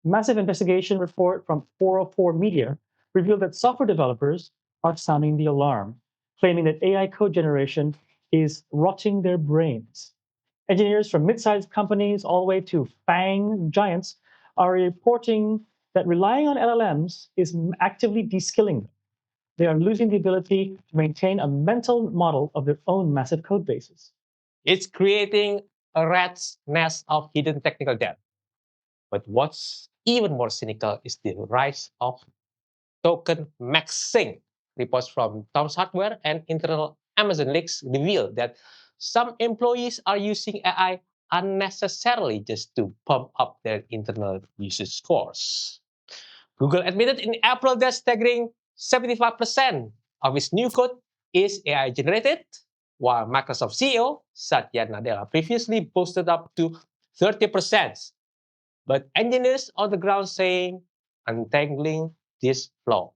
massive investigation report from 404 Media revealed that software developers are sounding the alarm, claiming that AI code generation is rotting their brains. Engineers from mid-sized companies all the way to FANG giants are reporting that relying on LLMs is actively de-skilling them. They are losing the ability to maintain a mental model of their own massive code bases. It's creating a rat's nest of hidden technical debt. But what's even more cynical is the rise of token maxing. Reports from Tom's Hardware and internal Amazon leaks reveal that some employees are using AI unnecessarily just to pump up their internal usage scores. Google admitted in April that staggering 75% of its new code is AI generated, while Microsoft CEO Satya Nadella previously boasted up to 30%. But engineers on the ground saying untangling this flaw.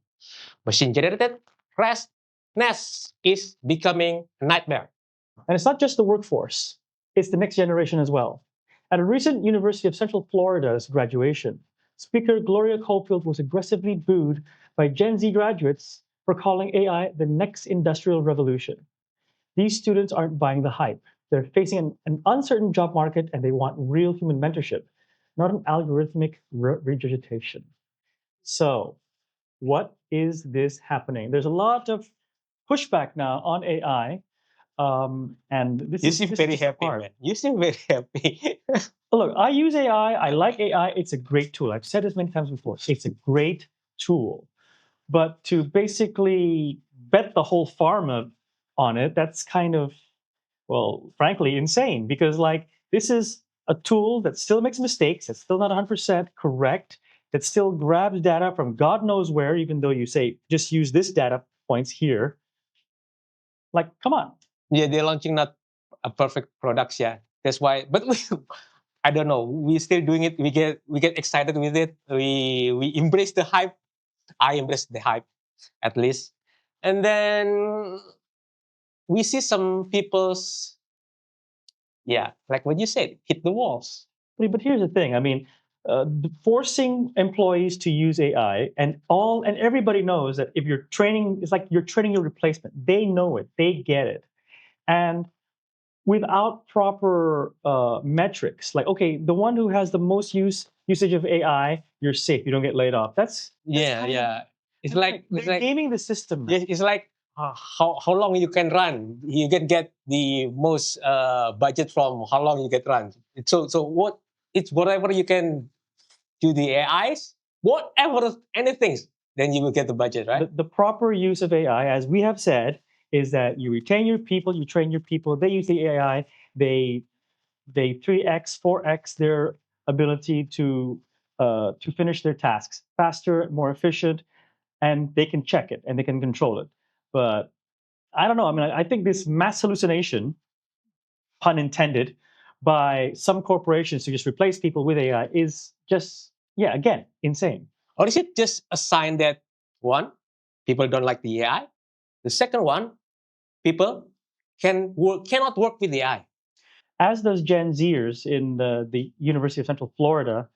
Machine-generated RESTness is becoming a nightmare. And it's not just the workforce, it's the next generation as well. At a recent University of Central Florida's graduation, speaker Gloria Caulfield was aggressively booed by Gen Z graduates for calling AI the next industrial revolution. These students aren't buying the hype. They're facing an uncertain job market and they want real human mentorship, not an algorithmic regurgitation. So, what is this happening? There's a lot of pushback now on AI. And this You is seem this very is the happy, part. man. You seem very happy. Look, I use AI. I like AI. It's a great tool. I've said this many times before. It's a great tool. But to basically bet the whole farm on it, that's kind of, well, frankly, insane because, like, this is a tool that still makes mistakes. It's still not 100% correct. It still grabs data from God knows where, even though you say, just use this data points here. Like, come on. Yeah, they're launching not a perfect products. Yeah, that's why. But I don't know. We're still doing it. We get excited with it. We embrace the hype. I embrace the hype at least, and then we see some people's, yeah, like what you said, hit the walls. But here's the thing. I mean, forcing employees to use AI and everybody knows that if you're training, it's like you're training your replacement. They know it. They get it. And without proper metrics, like, okay, the one who has the most usage of AI, you're safe. You don't get laid off. That's Yeah, kind of, yeah. It's it's like they're gaming the system. yeah, it's like how long you can run. You can get the most budget from how long you can run. So what? It's whatever you can do the AIs, whatever anything, then you will get the budget, right? The proper use of AI, as we have said, is that you retain your people, you train your people. They use the AI. They 3x, 4x their ability to finish their tasks faster, more efficient, and they can check it and they can control it. But I don't know. I mean, I think this mass hallucination, pun intended, by some corporations to just replace people with AI is just, yeah, again, insane. Or is it just a sign that one, people don't like the AI? The second one, people cannot work with the AI. As does Gen Zers in the University of Central Florida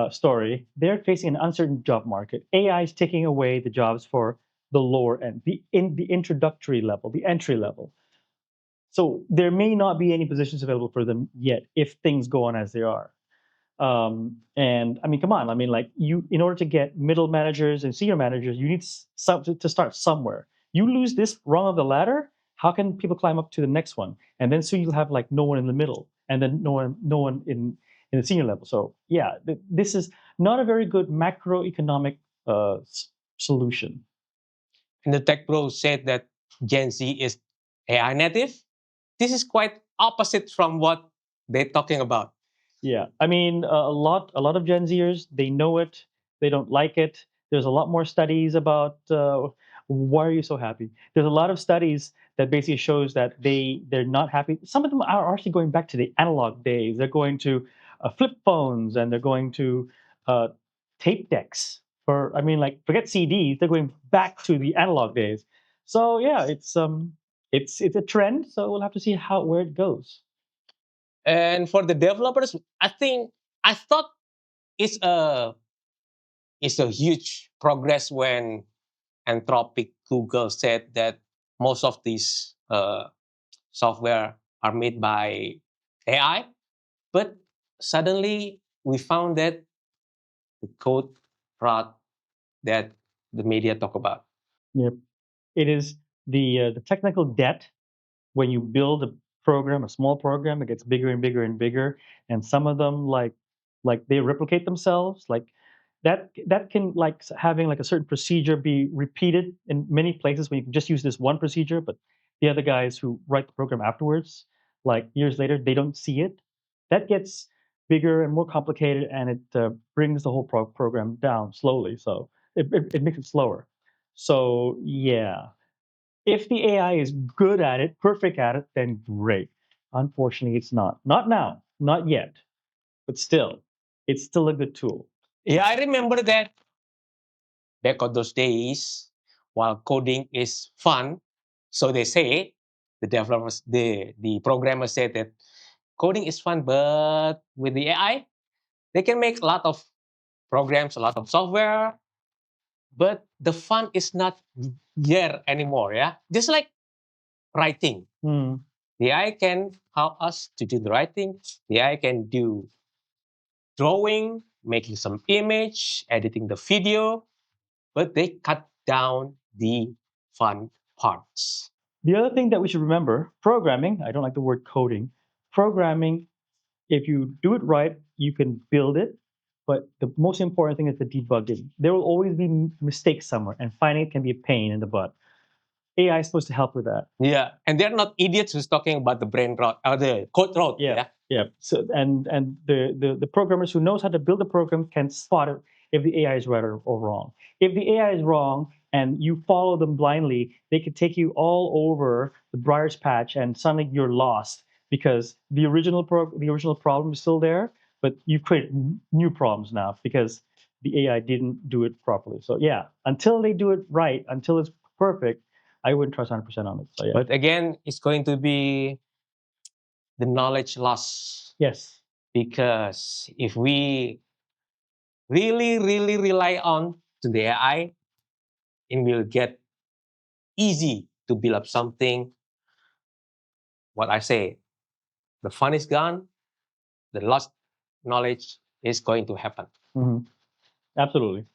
story. They're facing an uncertain job market. AI is taking away the jobs for the lower end, the introductory level, the entry level. So there may not be any positions available for them yet if things go on as they are. And I mean, come on. I mean, like you, in order to get middle managers and senior managers, you need to start somewhere. You lose this rung of the ladder, how can people climb up to the next one? And then soon you'll have like no one in the middle, and then no one in the senior level. So yeah, this is not a very good macroeconomic solution. And the tech bros said that Gen Z is AI native. This is quite opposite from what they're talking about. Yeah, I mean, a lot of Gen Zers, they know it, they don't like it. There's a lot more studies about why are you so happy. There's a lot of studies that basically shows that they're not happy. Some of them are actually going back to the analog days. They're going to flip phones and they're going to uh, tape decks. For I mean, like forget CDs, they're going back to the analog days. So yeah, it's a trend. So we'll have to see how where it goes. And for the developers, I thought it's a it's a huge progress when Anthropic Google said that most of these software are made by AI, but suddenly we found that the code fraud that the media talk about. Yep. It is the technical debt when you build a program, a small program, it gets bigger and bigger and bigger, and some of them like they replicate themselves. Like that can like having like a certain procedure be repeated in many places when you can just use this one procedure, but the other guys who write the program afterwards, like years later, they don't see it. That gets bigger and more complicated, and it brings the whole program down slowly. So it makes it slower. So yeah, if the AI is good at it, perfect at it, then great. Unfortunately, it's not. Not now, not yet, but still, it's still a good tool. Yeah, I remember that back on those days, while coding is fun, so they say, the developers, the programmers said that coding is fun, but with the AI, they can make a lot of programs, a lot of software, but the fun is not there anymore. Yeah, just like writing, Hmm. the AI can help us to do the writing. The AI can do drawing, making some image, editing the video, but they cut down the fun parts. The other thing that we should remember, programming, I don't like the word coding. Programming, if you do it right, you can build it. But the most important thing is the debugging. There will always be mistakes somewhere, and finding it can be a pain in the butt. AI is supposed to help with that. Yeah, and they're not idiots who's talking about the brain rot or the code rot. Yeah, Yeah, yeah. So and the programmers who knows how to build a program can spot it if the AI is right or wrong. If the AI is wrong and you follow them blindly, they could take you all over the briar's patch, and suddenly you're lost because the original problem is still there, but you create new problems now because the AI didn't do it properly. So yeah, until they do it right, until it's perfect, I wouldn't trust 100% on it. So yeah. but again, it's going to be the knowledge loss, Yes. because if we really rely on to the AI, it will get easy to build up something. What I say, the fun is gone, the lost knowledge is going to happen. Mhm. Absolutely.